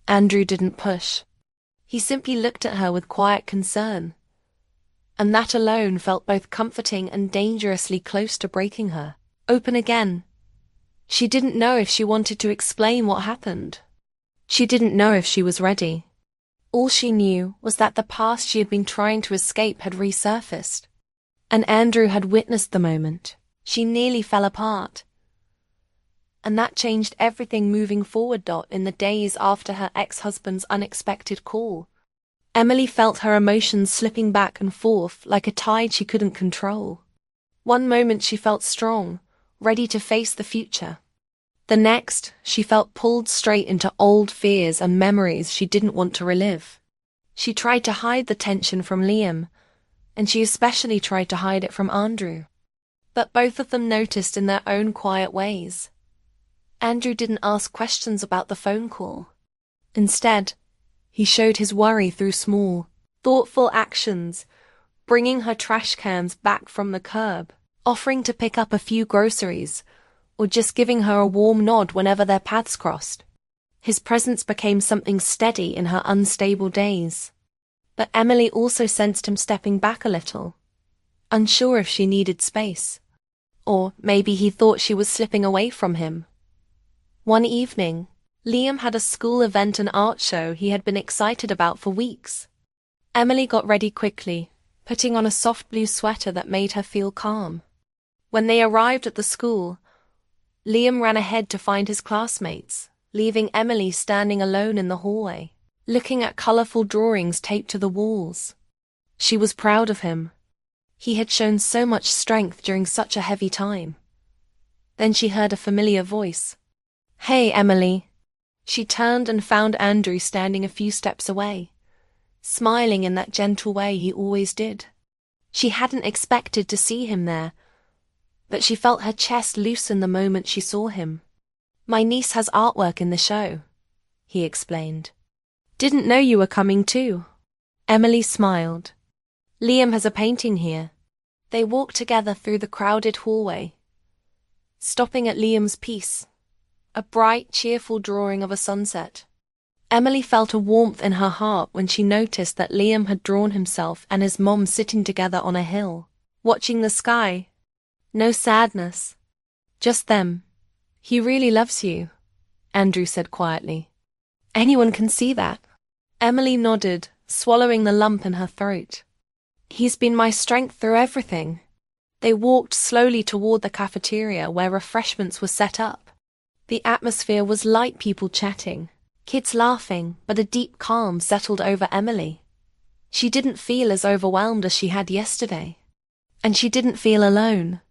Andrew didn't push. He simply looked at her with quiet concern. And that alone felt both comforting and dangerously close to breaking her open again. She didn't know if she wanted to explain what happened. She didn't know if she was ready. All she knew was that the past she had been trying to escape had resurfaced. And Andrew had witnessed the moment. She nearly fell apart. And that changed everything moving forward. In the days after her ex-husband's unexpected call, Emily felt her emotions slipping back and forth like a tide she couldn't control. One moment she felt strong, ready to face the future. The next, she felt pulled straight into old fears and memories she didn't want to relive. She tried to hide the tension from Liam, and she especially tried to hide it from Andrew. But both of them noticed in their own quiet ways. Andrew didn't ask questions about the phone call. Instead, he showed his worry through small, thoughtful actions, bringing her trash cans back from the curb, offering to pick up a few groceries, or just giving her a warm nod whenever their paths crossed. His presence became something steady in her unstable days. But Emily also sensed him stepping back a little, unsure if she needed space. Or maybe he thought she was slipping away from him. One evening, Liam had a school event and art show he had been excited about for weeks. Emily got ready quickly, putting on a soft blue sweater that made her feel calm. When they arrived at the school, Liam ran ahead to find his classmates, leaving Emily standing alone in the hallway, looking at colorful drawings taped to the walls. She was proud of him. He had shown so much strength during such a heavy time. Then she heard a familiar voice. "Hey, Emily." She turned and found Andrew standing a few steps away, smiling in that gentle way he always did. She hadn't expected to see him there, but she felt her chest loosen the moment she saw him. "My niece has artwork in the show," he explained. "Didn't know you were coming too." Emily smiled. "Liam has a painting here." They walked together through the crowded hallway, stopping at Liam's piece, a bright, cheerful drawing of a sunset. Emily felt a warmth in her heart when she noticed that Liam had drawn himself and his mom sitting together on a hill, watching the sky. No sadness, just them. "He really loves you," Andrew said quietly. "Anyone can see that." Emily nodded, swallowing the lump in her throat. "He's been my strength through everything." They walked slowly toward the cafeteria where refreshments were set up. The atmosphere was light, people chatting, kids laughing, but a deep calm settled over Emily. She didn't feel as overwhelmed as she had yesterday. And she didn't feel alone.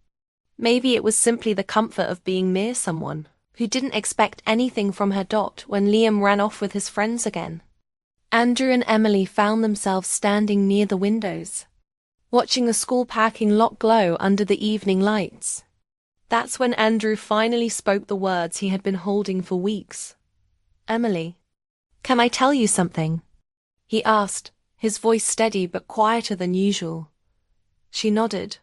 Maybe it was simply the comfort of being near someone who didn't expect anything from her. When Liam ran off with his friends again, Andrew and Emily found themselves standing near the windows, watching the school parking lot glow under the evening lights. That's when Andrew finally spoke the words he had been holding for weeks. "Emily, can I tell you something?" he asked, his voice steady but quieter than usual. She nodded.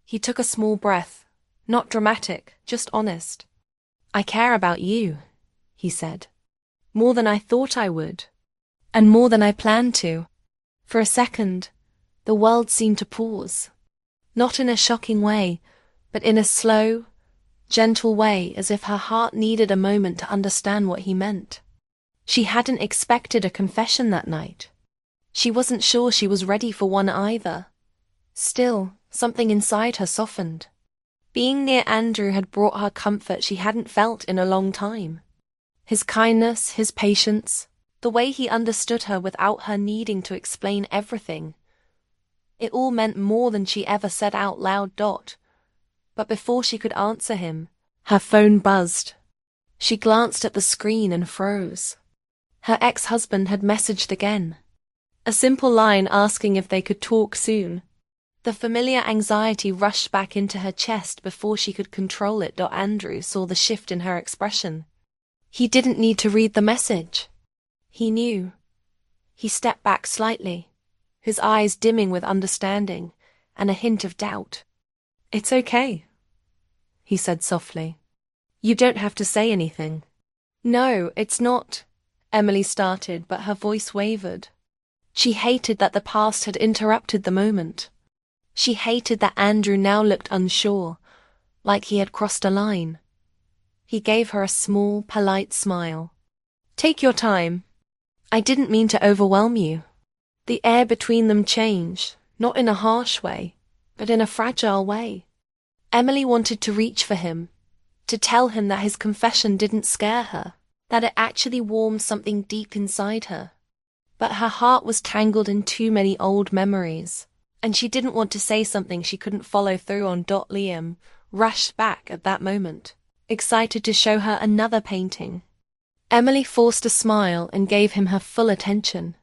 He took a small breath, not dramatic, just honest. "I care about you," he said. "More than I thought I would. And more than I planned to." For a second, the world seemed to pause. Not in a shocking way, but in a slow, gentle way, as if her heart needed a moment to understand what he meant. She hadn't expected a confession that night. She wasn't sure she was ready for one either. Still, something inside her softened. Being near Andrew had brought her comfort she hadn't felt in a long time. His kindness, his patience, the way he understood her without her needing to explain everything. It all meant more than she ever said out loud. But before she could answer him, her phone buzzed. She glanced at the screen and froze. Her ex-husband had messaged again. A simple line asking if they could talk soon. The familiar anxiety rushed back into her chest before she could control it. Andrew saw the shift in her expression. He didn't need to read the message. He knew. He stepped back slightly, his eyes dimming with understanding and a hint of doubt. "It's okay," he said softly. "You don't have to say anything." "No, it's not." Emily started, but her voice wavered. She hated that the past had interrupted the moment. She hated that Andrew now looked unsure, like he had crossed a line. He gave her a small, polite smile. "Take your time. I didn't mean to overwhelm you." The air between them changed, not in a harsh way, but in a fragile way. Emily wanted to reach for him, to tell him that his confession didn't scare her, that it actually warmed something deep inside her. But her heart was tangled in too many old memories, and she didn't want to say something she couldn't follow through on. Liam rushed back at that moment, excited to show her another painting. Emily forced a smile and gave him her full attention,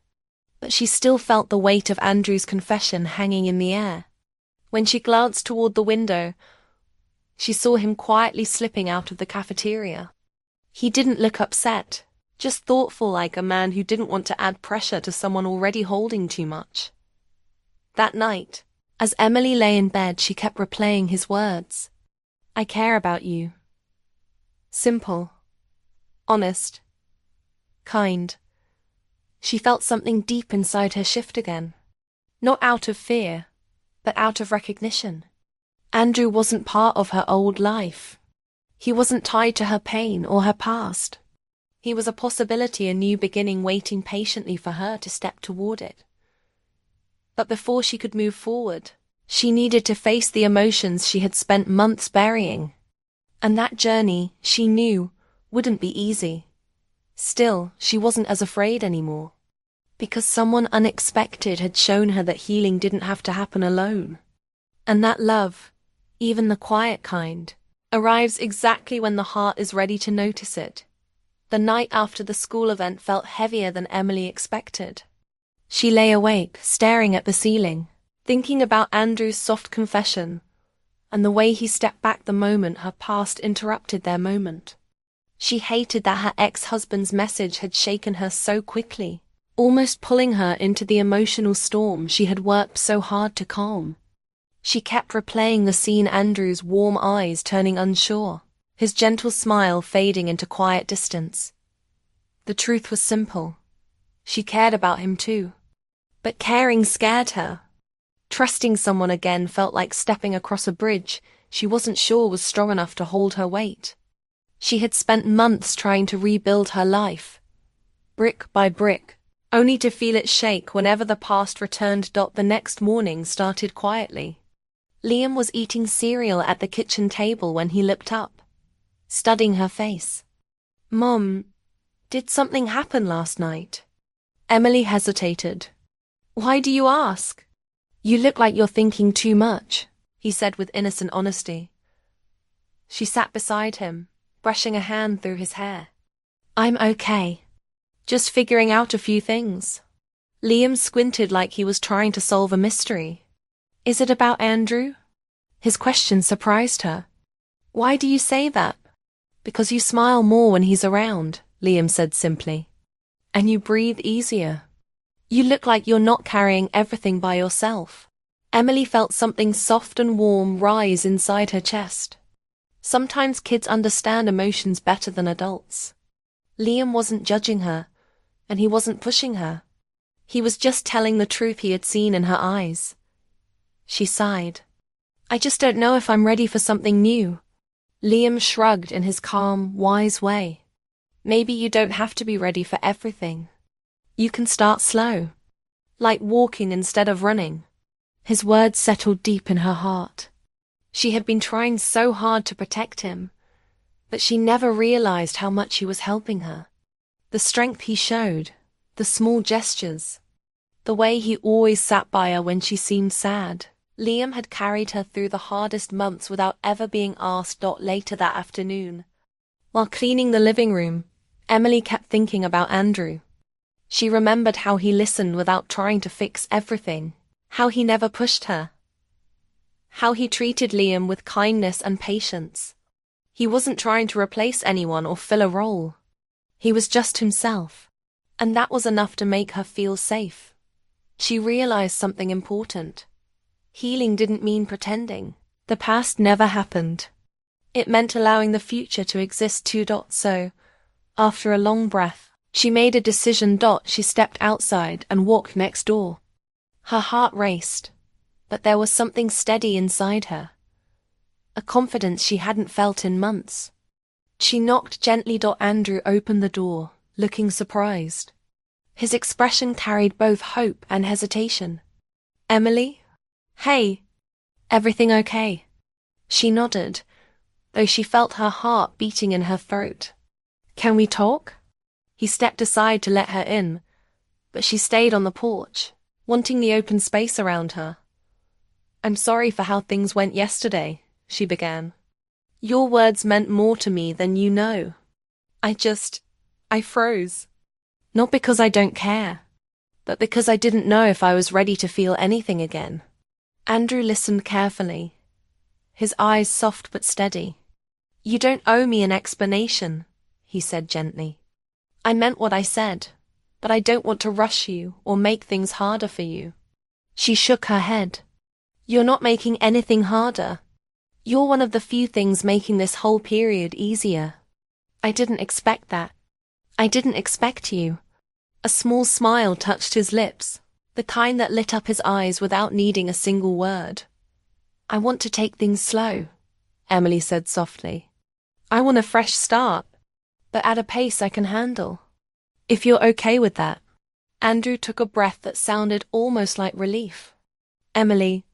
but she still felt the weight of Andrew's confession hanging in the air. When she glanced toward the window, she saw him quietly slipping out of the cafeteria. He didn't look upset, just thoughtful, like a man who didn't want to add pressure to someone already holding too much. That night, as Emily lay in bed, she kept replaying his words. "I care about you." Simple, honest, kind. She felt something deep inside her shift again. Not out of fear, but out of recognition. Andrew wasn't part of her old life. He wasn't tied to her pain or her past. He was a possibility, a new beginning waiting patiently for her to step toward it. But before she could move forward, she needed to face the emotions she had spent months burying. And that journey, she knew, wouldn't be easy. Still, she wasn't as afraid anymore, because someone unexpected had shown her that healing didn't have to happen alone. And that love, even the quiet kind, arrives exactly when the heart is ready to notice it. The night after the school event felt heavier than Emily expected. She lay awake, staring at the ceiling, thinking about Andrew's soft confession, and the way he stepped back the moment her past interrupted their moment. She hated that her ex-husband's message had shaken her so quickly, almost pulling her into the emotional storm she had worked so hard to calm. She kept replaying the scene, Andrew's warm eyes turning unsure, his gentle smile fading into quiet distance. The truth was simple. She cared about him too. But caring scared her. Trusting someone again felt like stepping across a bridge she wasn't sure was strong enough to hold her weight. She had spent months trying to rebuild her life, brick by brick, only to feel it shake whenever the past returned. The next morning started quietly. Liam was eating cereal at the kitchen table when he looked up, studying her face. "Mom, did something happen last night?" Emily hesitated. "Why do you ask? You look like you're thinking too much," he said with innocent honesty. She sat beside him, brushing a hand through his hair. "I'm okay. Just figuring out a few things." Liam squinted like he was trying to solve a mystery. "Is it about Andrew?" His question surprised her. "Why do you say that?" "Because you smile more when he's around," Liam said simply. "And you breathe easier. You look like you're not carrying everything by yourself." Emily felt something soft and warm rise inside her chest. Sometimes kids understand emotions better than adults. Liam wasn't judging her, and he wasn't pushing her. He was just telling the truth he had seen in her eyes. She sighed. "I just don't know if I'm ready for something new." Liam shrugged in his calm, wise way. "Maybe you don't have to be ready for everything. You can start slow, like walking instead of running." His words settled deep in her heart. She had been trying so hard to protect him, but she never realized how much he was helping her. The strength he showed, the small gestures, the way he always sat by her when she seemed sad. Liam had carried her through the hardest months without ever being asked. Later that afternoon, while cleaning the living room, Emily kept thinking about Andrew. She remembered how he listened without trying to fix everything, how he never pushed her, how he treated Liam with kindness and patience. He wasn't trying to replace anyone or fill a role. He was just himself, and that was enough to make her feel safe. She realized something important. Healing didn't mean pretending. The past never happened. It meant allowing the future to exist too. So, after a long breath, She made a decision. She stepped outside and walked next door. Her heart raced, but there was something steady inside her. A confidence she hadn't felt in months. She knocked gently. Andrew opened the door, looking surprised. His expression carried both hope and hesitation. "Emily? Hey, everything okay?" She nodded, though she felt her heart beating in her throat. "Can we talk?" He stepped aside to let her in, but she stayed on the porch, wanting the open space around her. "I'm sorry for how things went yesterday," she began. "Your words meant more to me than you know. I froze. Not because I don't care, but because I didn't know if I was ready to feel anything again." Andrew listened carefully, his eyes soft but steady. "You don't owe me an explanation," he said gently. "I meant what I said, but I don't want to rush you or make things harder for you." She shook her head. "You're not making anything harder. You're one of the few things making this whole period easier." "I didn't expect that. I didn't expect you." A small smile touched his lips, the kind that lit up his eyes without needing a single word. "I want to take things slow," Emily said softly. "I want a fresh start, but at a pace I can handle. If you're okay with that." Andrew took a breath that sounded almost like relief. "Emily,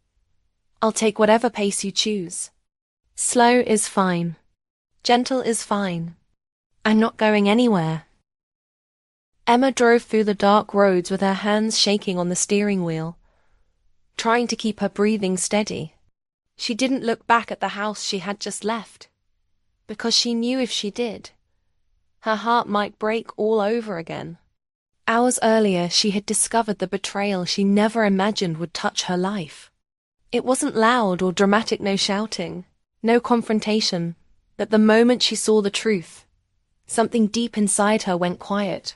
I'll take whatever pace you choose. Slow is fine. Gentle is fine. I'm not going anywhere." Emma drove through the dark roads with her hands shaking on the steering wheel, trying to keep her breathing steady. She didn't look back at the house she had just left, because she knew if she did, her heart might break all over again. Hours earlier, she had discovered the betrayal she never imagined would touch her life. It wasn't loud or dramatic, no shouting, no confrontation, but the moment she saw the truth, something deep inside her went quiet.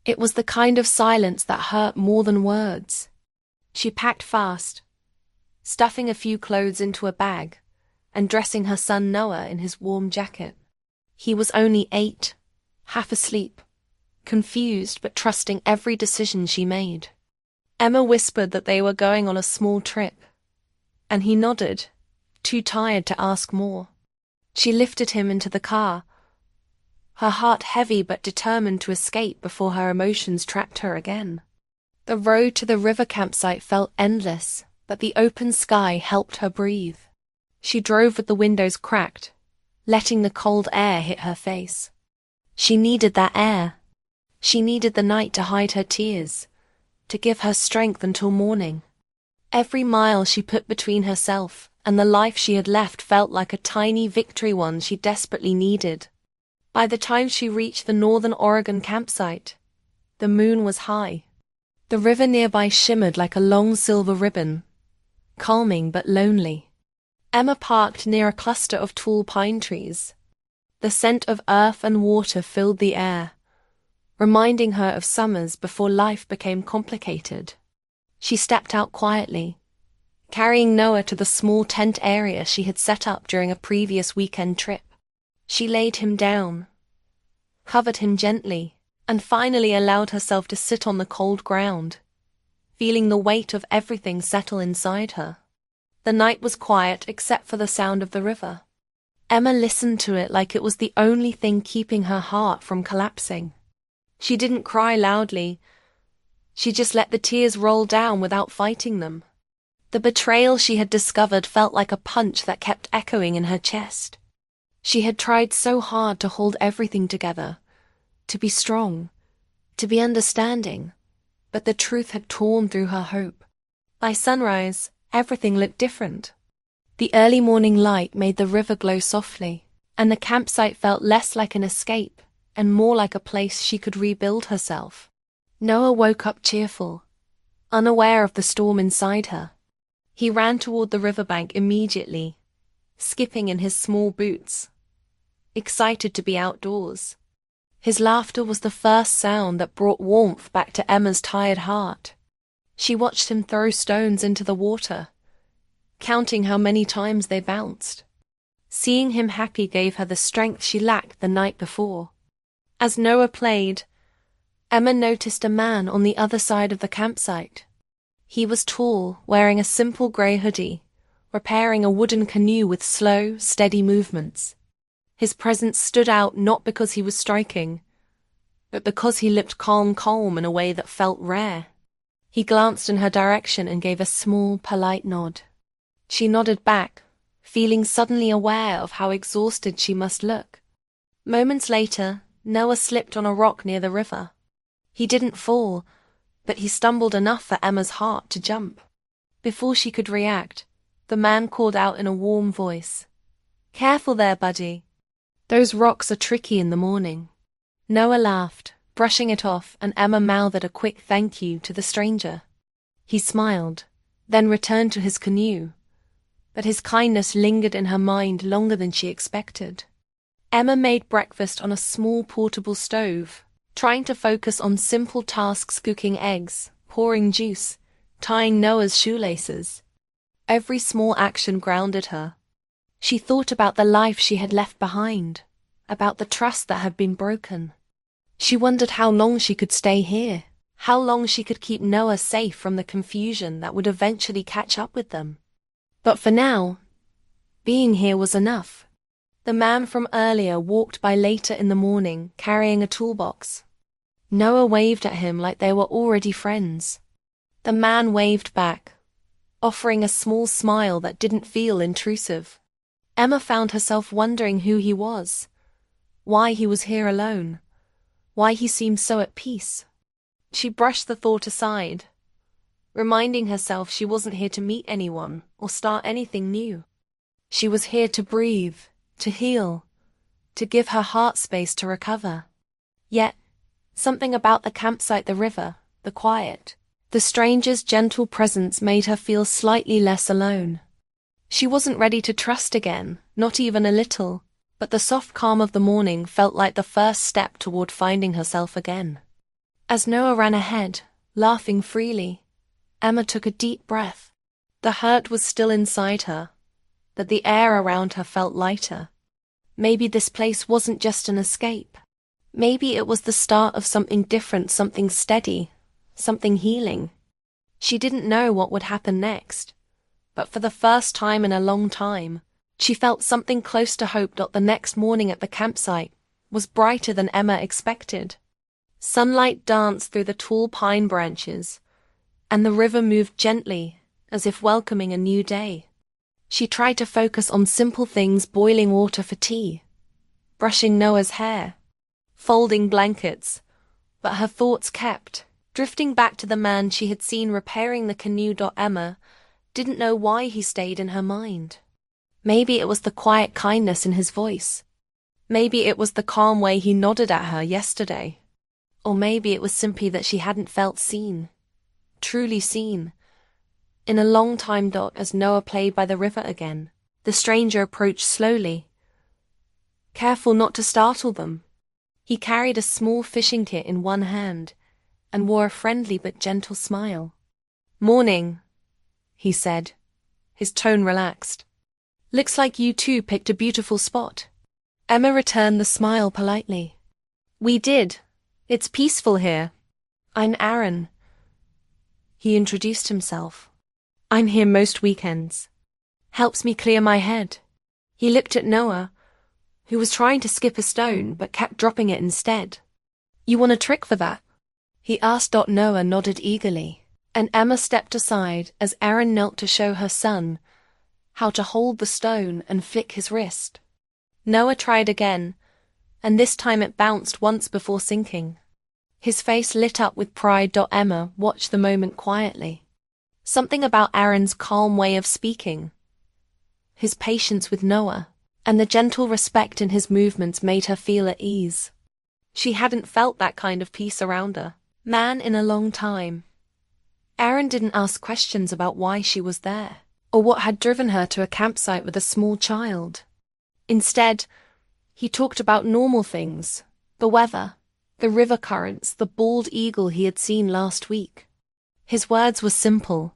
It was the kind of silence that hurt more than words. She packed fast, stuffing a few clothes into a bag and dressing her son Noah in his warm jacket. He was only 8, half asleep, confused but trusting every decision she made. Emma whispered that they were going on a small trip, and he nodded, too tired to ask more. She lifted him into the car, her heart heavy but determined to escape before her emotions trapped her again. The road to the river campsite felt endless, but the open sky helped her breathe. She drove with the windows cracked, letting the cold air hit her face. She needed that air. She needed the night to hide her tears, to give her strength until morning. Every mile she put between herself and the life she had left felt like a tiny victory, one she desperately needed. By the time she reached the Northern Oregon campsite, the moon was high. The river nearby shimmered like a long silver ribbon, calming but lonely. Emma parked near a cluster of tall pine trees. The scent of earth and water filled the air, reminding her of summers before life became complicated. She stepped out quietly, carrying Noah to the small tent area she had set up during a previous weekend trip. She laid him down, covered him gently, and finally allowed herself to sit on the cold ground, feeling the weight of everything settle inside her. The night was quiet except for the sound of the river. Emma listened to it like it was the only thing keeping her heart from collapsing. She didn't cry loudly. She just let the tears roll down without fighting them. The betrayal she had discovered felt like a punch that kept echoing in her chest. She had tried so hard to hold everything together, to be strong, to be understanding, but the truth had torn through her hope. By sunrise, everything looked different. The early morning light made the river glow softly, and the campsite felt less like an escape and more like a place she could rebuild herself. Noah woke up cheerful, unaware of the storm inside her. He ran toward the riverbank immediately, skipping in his small boots, excited to be outdoors. His laughter was the first sound that brought warmth back to Emma's tired heart. She watched him throw stones into the water, counting how many times they bounced. Seeing him happy gave her the strength she lacked the night before. As Noah played, Emma noticed a man on the other side of the campsite. He was tall, wearing a simple grey hoodie, repairing a wooden canoe with slow, steady movements. His presence stood out not because he was striking, but because he looked calm in a way that felt rare. He glanced in her direction and gave a small, polite nod. She nodded back, feeling suddenly aware of how exhausted she must look. Moments later, Noah slipped on a rock near the river. He didn't fall, but he stumbled enough for Emma's heart to jump. Before she could react, the man called out in a warm voice, "Careful there, buddy. Those rocks are tricky in the morning." Noah laughed, brushing it off, and Emma mouthed a quick thank you to the stranger. He smiled, then returned to his canoe, but his kindness lingered in her mind longer than she expected. Emma made breakfast on a small portable stove, trying to focus on simple tasks: cooking eggs, pouring juice, tying Noah's shoelaces. Every small action grounded her. She thought about the life she had left behind, about the trust that had been broken. She wondered how long she could stay here, how long she could keep Noah safe from the confusion that would eventually catch up with them. But for now, being here was enough. The man from earlier walked by later in the morning, carrying a toolbox. Noah waved at him like they were already friends. The man waved back, offering a small smile that didn't feel intrusive. Emma found herself wondering who he was, why he was here alone, why he seemed so at peace. She brushed the thought aside, reminding herself she wasn't here to meet anyone or start anything new. She was here to breathe, to heal, to give her heart space to recover. Yet, something about the campsite, the river, the quiet, the stranger's gentle presence made her feel slightly less alone. She wasn't ready to trust again, not even a little, but the soft calm of the morning felt like the first step toward finding herself again. As Noah ran ahead, laughing freely, Emma took a deep breath. The hurt was still inside her, but the air around her felt lighter. Maybe this place wasn't just an escape. Maybe it was the start of something different, something steady, something healing. She didn't know what would happen next, but for the first time in a long time, she felt something close to hope. The next morning at the campsite was brighter than Emma expected. Sunlight danced through the tall pine branches, and the river moved gently, as if welcoming a new day. She tried to focus on simple things: boiling water for tea, brushing Noah's hair, folding blankets, but her thoughts kept drifting back to the man she had seen repairing the canoe. Emma didn't know why he stayed in her mind. Maybe it was the quiet kindness in his voice. Maybe it was the calm way he nodded at her yesterday. Or maybe it was simply that she hadn't felt seen, truly seen, in a long time. As Noah played by the river again, the stranger approached slowly, careful not to startle them. He carried a small fishing kit in one hand and wore a friendly but gentle smile. "Morning," he said, his tone relaxed. "Looks like you two picked a beautiful spot." Emma returned the smile politely. "We did. It's peaceful here. I'm Aaron." He introduced himself. "I'm here most weekends. Helps me clear my head." He looked at Noah, who was trying to skip a stone but kept dropping it instead. "You want a trick for that?" he asked. Noah nodded eagerly, and Emma stepped aside as Aaron knelt to show her son how to hold the stone and flick his wrist. Noah tried again, and this time it bounced once before sinking. His face lit up with pride. Emma watched the moment quietly. Something about Aaron's calm way of speaking, his patience with Noah, and the gentle respect in his movements made her feel at ease. She hadn't felt that kind of peace around her man in a long time. Aaron didn't ask questions about why she was there, or what had driven her to a campsite with a small child. Instead, he talked about normal things: the weather, the river currents, the bald eagle he had seen last week. His words were simple,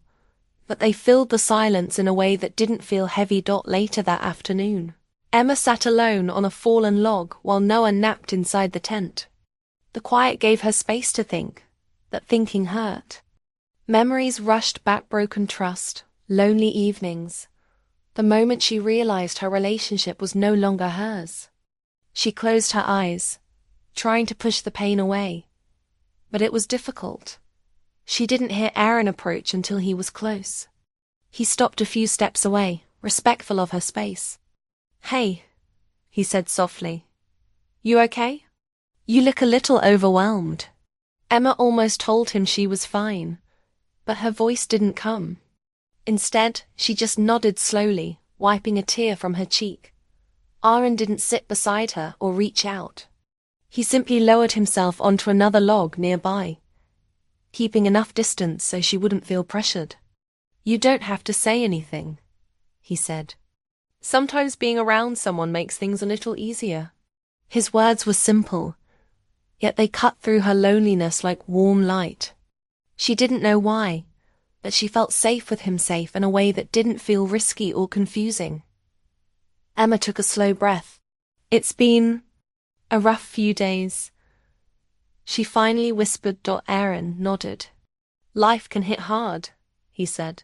but they filled the silence in a way that didn't feel heavy. Later that afternoon, Emma sat alone on a fallen log while Noah napped inside the tent. The quiet gave her space to think, that thinking hurt. Memories rushed back, broken trust, lonely evenings. The moment she realized her relationship was no longer hers. She closed her eyes, trying to push the pain away. But it was difficult. She didn't hear Aaron approach until he was close. He stopped a few steps away, respectful of her space. "Hey," he said softly. "You okay? You look a little overwhelmed." Emma almost told him she was fine, but her voice didn't come. Instead, she just nodded slowly, wiping a tear from her cheek. Aaron didn't sit beside her or reach out. He simply lowered himself onto another log nearby, keeping enough distance so she wouldn't feel pressured. "You don't have to say anything," he said. "Sometimes being around someone makes things a little easier." His words were simple, yet they cut through her loneliness like warm light. She didn't know why, but she felt safe with him, safe in a way that didn't feel risky or confusing. Emma took a slow breath. "It's been a rough few days," she finally whispered. Aaron nodded. "Life can hit hard," he said.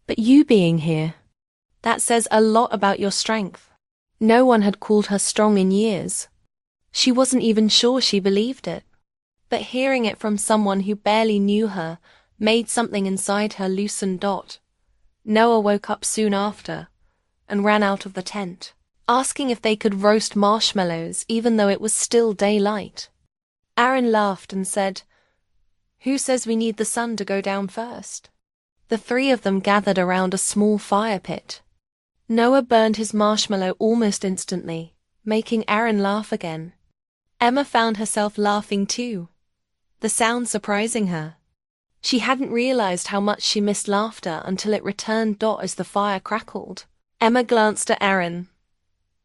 "But you being here, that says a lot about your strength." No one had called her strong in years. She wasn't even sure she believed it. But hearing it from someone who barely knew her made something inside her loosen. Noah woke up soon after and ran out of the tent, asking if they could roast marshmallows even though it was still daylight. Aaron laughed and said, "Who says we need the sun to go down first?" The three of them gathered around a small fire pit. Noah burned his marshmallow almost instantly, making Aaron laugh again. Emma found herself laughing too, the sound surprising her. She hadn't realized how much she missed laughter until it returned. As the fire crackled, Emma glanced at Aaron.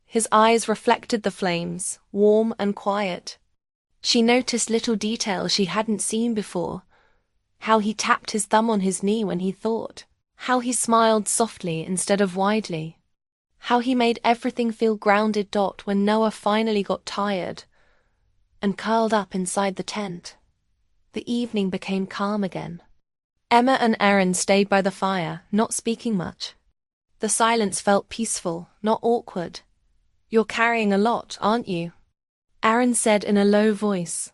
His eyes reflected the flames, warm and quiet. She noticed little details she hadn't seen before. How he tapped his thumb on his knee when he thought. How he smiled softly instead of widely. How he made everything feel grounded. When Noah finally got tired and curled up inside the tent, the evening became calm again. Emma and Aaron stayed by the fire, not speaking much. The silence felt peaceful, not awkward. "You're carrying a lot, aren't you?" Aaron said in a low voice.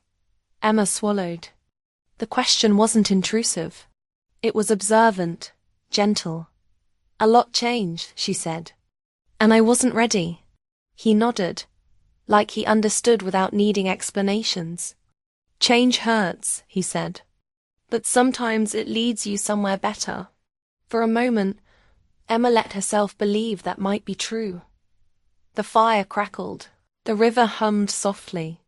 Emma swallowed. The question wasn't intrusive. It was observant, gentle. "A lot changed," she said. "And I wasn't ready." He nodded, like he understood without needing explanations. "Change hurts," he said. "But sometimes it leads you somewhere better." For a moment, Emma let herself believe that might be true. The fire crackled, the river hummed softly,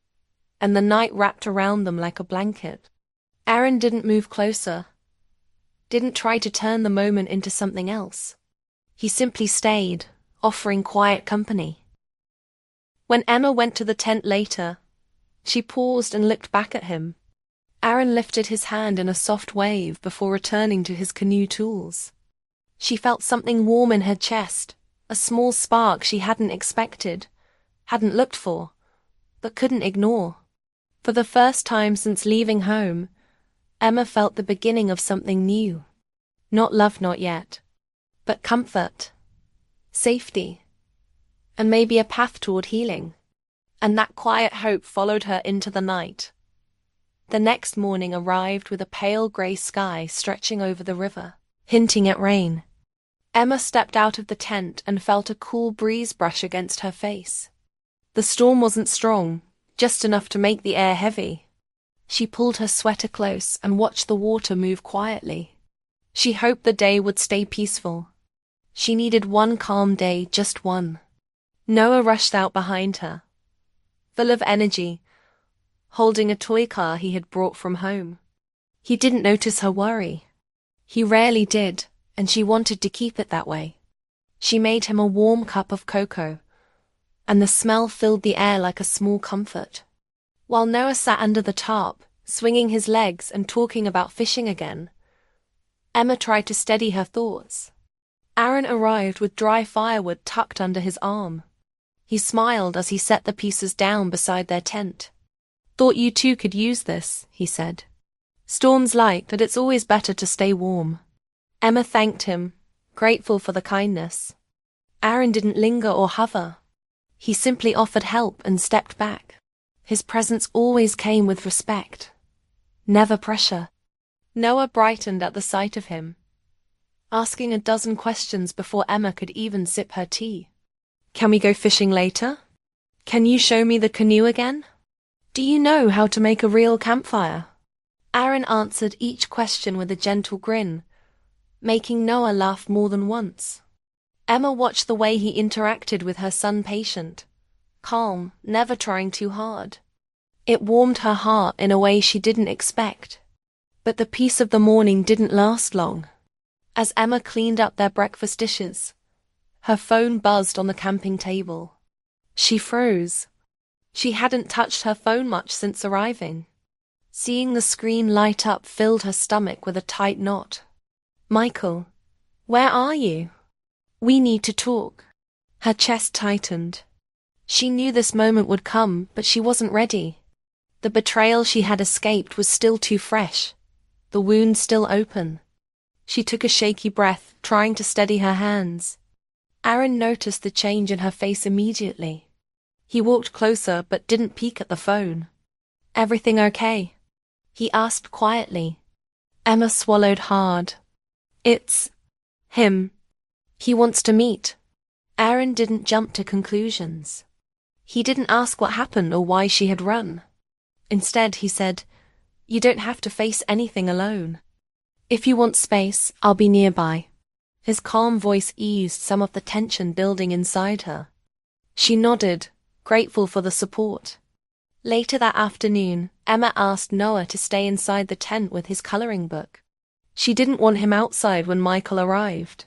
and the night wrapped around them like a blanket. Aaron didn't move closer, didn't try to turn the moment into something else. He simply stayed, offering quiet company. When Emma went to the tent later, she paused and looked back at him. Aaron lifted his hand in a soft wave before returning to his canoe tools. She felt something warm in her chest, a small spark she hadn't expected, hadn't looked for, but couldn't ignore. For the first time since leaving home, Emma felt the beginning of something new. Not love, not yet, but comfort, safety, and maybe a path toward healing. And that quiet hope followed her into the night. The next morning arrived with a pale grey sky stretching over the river, hinting at rain. Emma stepped out of the tent and felt a cool breeze brush against her face. The storm wasn't strong, just enough to make the air heavy. She pulled her sweater close and watched the water move quietly. She hoped the day would stay peaceful. She needed one calm day, just one. Noah rushed out behind her, full of energy, holding a toy car he had brought from home. He didn't notice her worry. He rarely did, and she wanted to keep it that way. She made him a warm cup of cocoa, and the smell filled the air like a small comfort. While Noah sat under the tarp, swinging his legs and talking about fishing again, Emma tried to steady her thoughts. Aaron arrived with dry firewood tucked under his arm. He smiled as he set the pieces down beside their tent. Thought you two could use this, he said. Storms like that it's always better to stay warm. Emma thanked him, grateful for the kindness. Aaron didn't linger or hover. He simply offered help and stepped back. His presence always came with respect, never pressure. Noah brightened at the sight of him, asking a dozen questions before Emma could even sip her tea. Can we go fishing later? Can you show me the canoe again? Do you know how to make a real campfire? Aaron answered each question with a gentle grin, making Noah laugh more than once. Emma watched the way he interacted with her son, patient, calm, never trying too hard. It warmed her heart in a way she didn't expect. But the peace of the morning didn't last long. As Emma cleaned up their breakfast dishes, her phone buzzed on the camping table. She froze. She hadn't touched her phone much since arriving. Seeing the screen light up filled her stomach with a tight knot. Michael, where are you? We need to talk. Her chest tightened. She knew this moment would come, but she wasn't ready. The betrayal she had escaped was still too fresh, the wound still open. She took a shaky breath, trying to steady her hands. Aaron noticed the change in her face immediately. He walked closer but didn't peek at the phone. Everything okay? He asked quietly. Emma swallowed hard. It's him. He wants to meet. Aaron didn't jump to conclusions. He didn't ask what happened or why she had run. Instead, he said, You don't have to face anything alone. If you want space, I'll be nearby. His calm voice eased some of the tension building inside her. She nodded, grateful for the support. Later that afternoon, Emma asked Noah to stay inside the tent with his coloring book. She didn't want him outside when Michael arrived.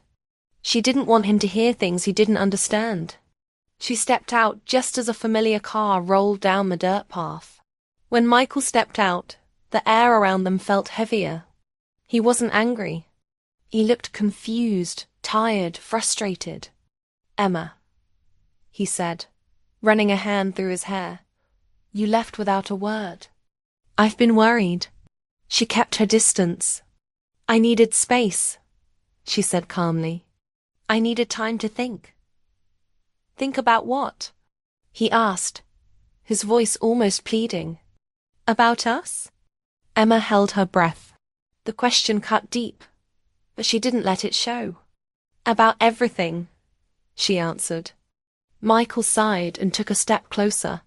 She didn't want him to hear things he didn't understand. She stepped out just as a familiar car rolled down the dirt path. When Michael stepped out, the air around them felt heavier. He wasn't angry. He looked confused, tired, frustrated. Emma, he said, running a hand through his hair. You left without a word. I've been worried. She kept her distance. I needed space, she said calmly. I needed time to think. Think about what? He asked, his voice almost pleading. About us? Emma held her breath. The question cut deep, but she didn't let it show. About everything, she answered. Michael sighed and took a step closer.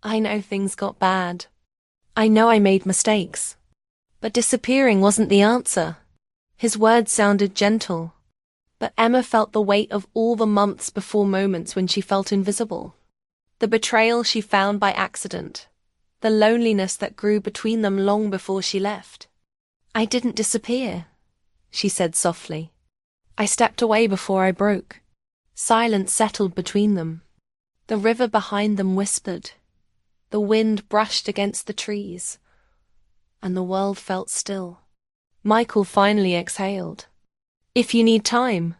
I know things got bad. I know I made mistakes. But disappearing wasn't the answer. His words sounded gentle, but Emma felt the weight of all the months before moments when she felt invisible. The betrayal she found by accident. The loneliness that grew between them long before she left. I didn't disappear, she said softly. I stepped away before I broke. Silence settled between them. The river behind them whispered. The wind brushed against the trees, and the world felt still. Michael finally exhaled. If you need time,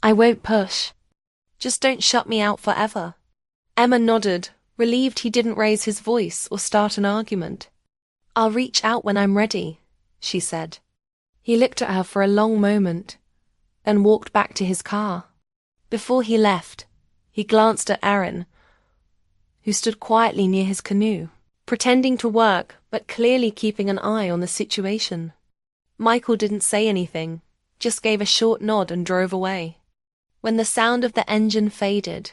I won't push. Just don't shut me out forever. Emma nodded, relieved he didn't raise his voice or start an argument. I'll reach out when I'm ready, she said. He looked at her for a long moment, then walked back to his car. Before he left, he glanced at Aaron, who stood quietly near his canoe, pretending to work but clearly keeping an eye on the situation. Michael didn't say anything, just gave a short nod and drove away. When the sound of the engine faded,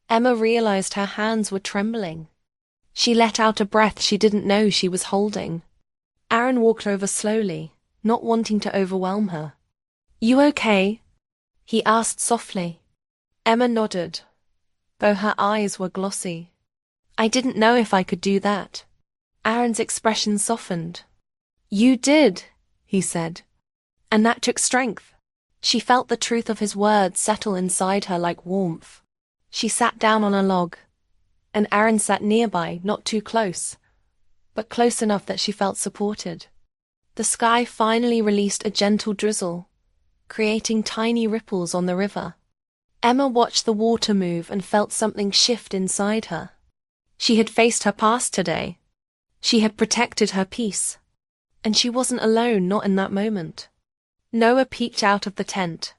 Emma realized her hands were trembling. She let out a breath she didn't know she was holding. Aaron walked over slowly, not wanting to overwhelm her. You okay? He asked softly. Emma nodded, though her eyes were glossy. I didn't know if I could do that. Aaron's expression softened. You did, he said. And that took strength. She felt the truth of his words settle inside her like warmth. She sat down on a log, and Aaron sat nearby, not too close, but close enough that she felt supported. The sky finally released a gentle drizzle, creating tiny ripples on the river. Emma watched the water move and felt something shift inside her. She had faced her past today, She had protected her peace. And she wasn't alone, not in that moment. Noah peeked out of the tent.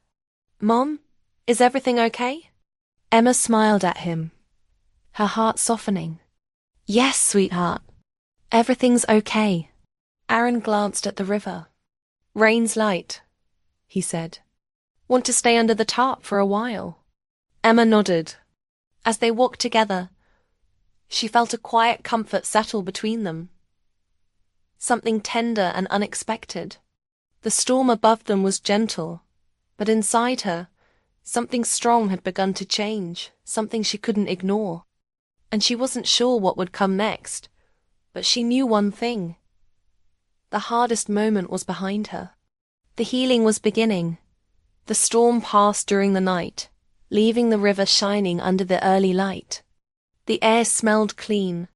"Mom, is everything okay?" Emma smiled at him, her heart softening. "Yes, sweetheart. Everything's okay." Aaron glanced at the river. "Rain's light," he said. "Want to stay under the tarp for a while?" Emma nodded. As they walked together, she felt a quiet comfort settle between them. Something tender and unexpected. The storm above them was gentle, but inside her, something strong had begun to change, something she couldn't ignore. And she wasn't sure what would come next, but she knew one thing. The hardest moment was behind her. The healing was beginning. The storm passed during the night, leaving the river shining under the early light. The air smelled clean,